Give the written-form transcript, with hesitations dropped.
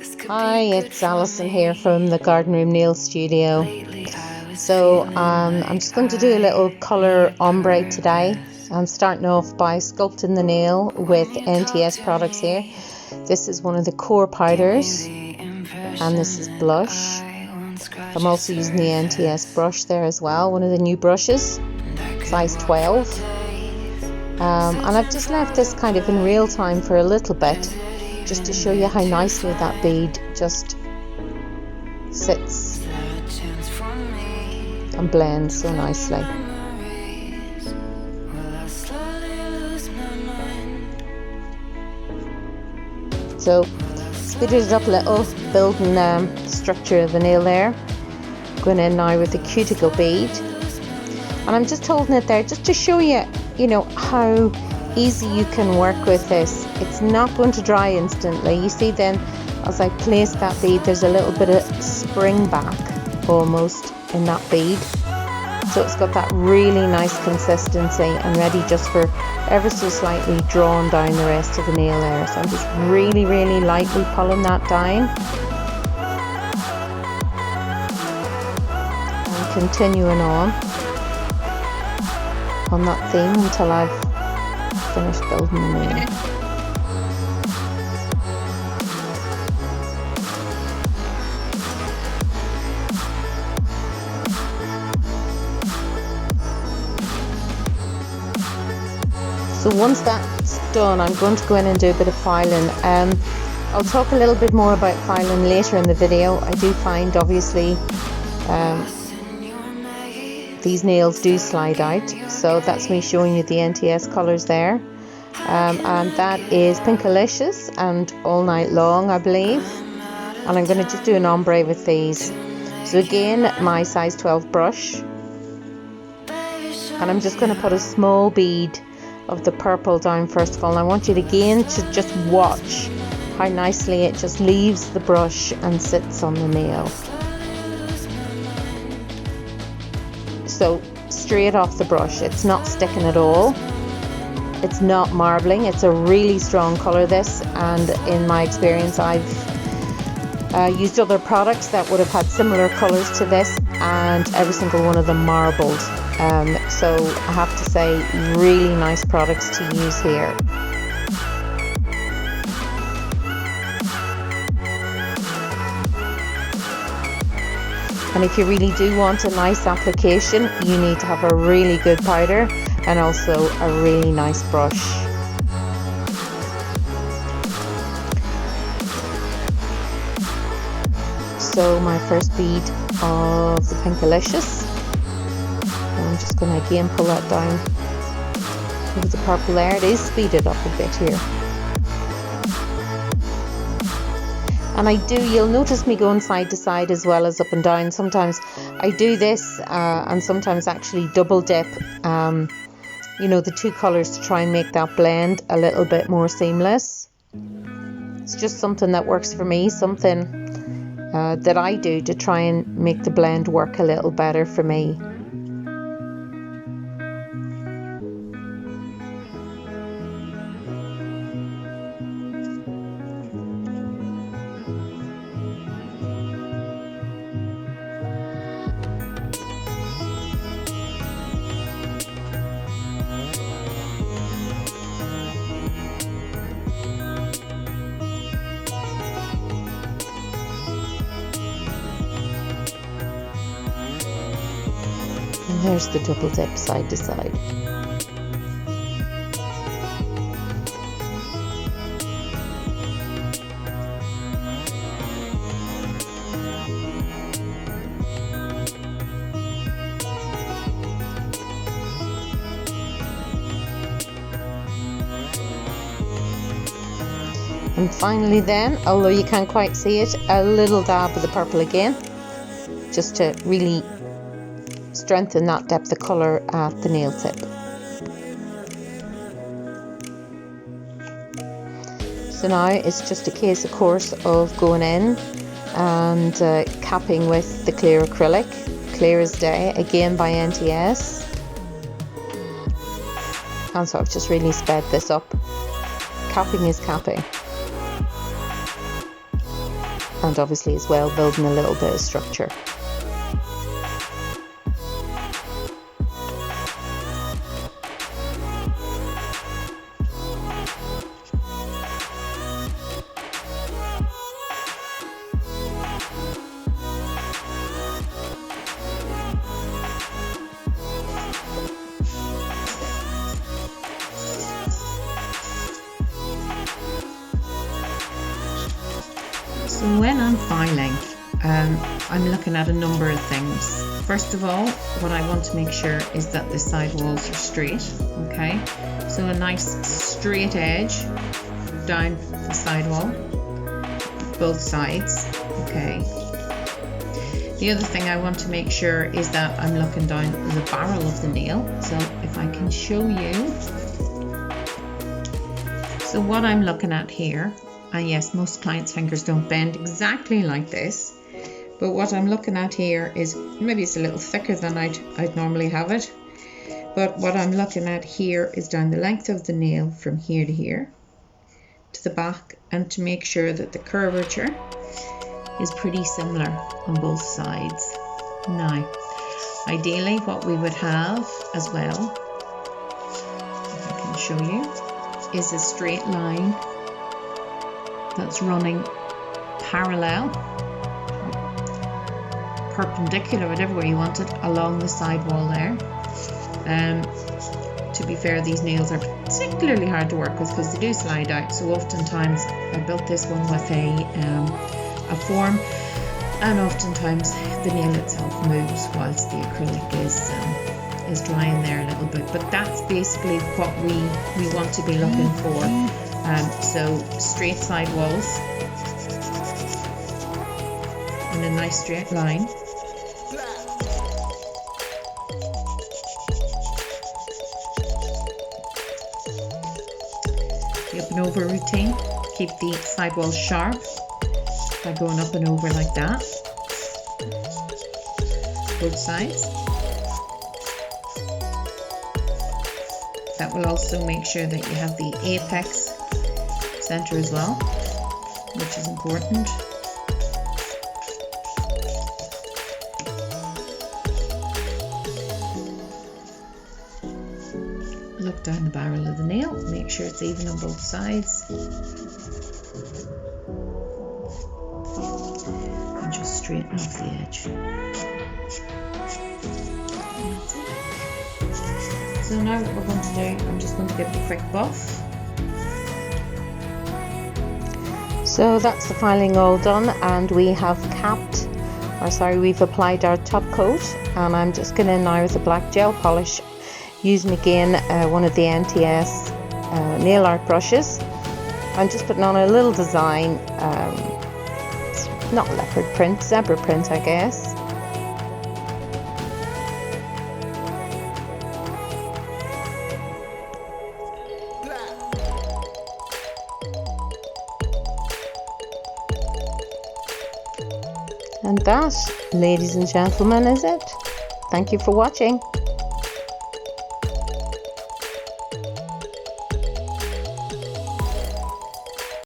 Hi, it's Alison here from the Garden Room Nail Studio. So I'm just going to do a little colour ombre today. I'm starting off by sculpting the nail with NTS products here. This is one of the core powders and this is blush. I'm also using the NTS brush there as well, one of the new brushes, size 12. And I've just left this kind of in real time for a little bit, just to show you how nicely that bead just sits and blends so nicely. So speeded it up a little, building the structure of the nail there. Going in now with the cuticle bead, and I'm just holding it there just to show you, how easy you can work with this. It's not going to dry instantly. You see then as I place that bead, there's a little bit of spring back almost in that bead, so it's got that really nice consistency and ready just for ever so slightly drawn down the rest of the nail there. So I'm just really lightly pulling that down and continuing on that theme until I've finished building the nail. So once that's done, I'm going to go in and do a bit of filing. I'll talk a little bit more about filing later in the video. I do find obviously these nails do slide out, so that's me showing you the NTS colours there. And that is Pinkalicous and All Night Long, I believe. And I'm going to just do an ombre with these. So again, my size 12 brush. And I'm just going to put a small bead of the purple down first of all. And I want you to again to just watch how nicely it just leaves the brush and sits on the nail. So straight off the brush, it's not sticking at all. It's not marbling. It's a really strong colour, this, and in my experience I've used other products that would have had similar colours to this, and every single one of them marbled. So I have to say, really nice products to use here. And if you really do want a nice application, you need to have a really good powder and also a really nice brush. So my first bead of the Pinkalicous, I'm just going to again pull that down over the purple there. It is speeded up a bit here. And you'll notice me going side to side as well as up and down. Sometimes I do this and sometimes actually double dip, the two colours to try and make that blend a little bit more seamless. It's just something that works for me, something that I do to try and make the blend work a little better for me. And there's the double dip side to side. And finally then, although you can't quite see it, a little dab of the purple again, just to really strengthen that depth of colour at the nail tip. So now it's just a case, of course, of going in and capping with the clear acrylic, clear as day, again by NTS. And so I've just really sped this up. Capping is capping. and obviously as well building a little bit of structure. So when I'm filing, I'm looking at a number of things. First of all, what I want to make sure is that the side walls are straight, okay? So a nice straight edge down the side wall, both sides, okay? The other thing I want to make sure is that I'm looking down the barrel of the nail. So if I can show you. So what I'm looking at here, and yes, most clients' fingers don't bend exactly like this, but what I'm looking at here is, maybe it's a little thicker than I'd normally have it, but what I'm looking at here is down the length of the nail from here to here, to the back, and to make sure that the curvature is pretty similar on both sides. Now, ideally what we would have as well, if I can show you, is a straight line that's running parallel, perpendicular, whatever way you want it, along the side wall there. To be fair, these nails are particularly hard to work with because they do slide out, so oftentimes I built this one with a form, and oftentimes the nail itself moves whilst the acrylic is drying there a little bit, but that's basically what we want to be looking for. So straight side walls in a nice straight line. The up and over routine, keep the side walls sharp by going up and over like that, both sides. That will also make sure that you have the apex center as well, which is important. Look down the barrel of the nail, make sure it's even on both sides. And just straighten off the edge. So now what we're going to do, I'm just going to give it a quick buff. So that's the filing all done, and we have we've applied our top coat, and I'm just going to now with a black gel polish, using again one of the NTS nail art brushes. I'm just putting on a little design, it's not leopard print, zebra print I guess. And that, ladies and gentlemen, is it. Thank you for watching.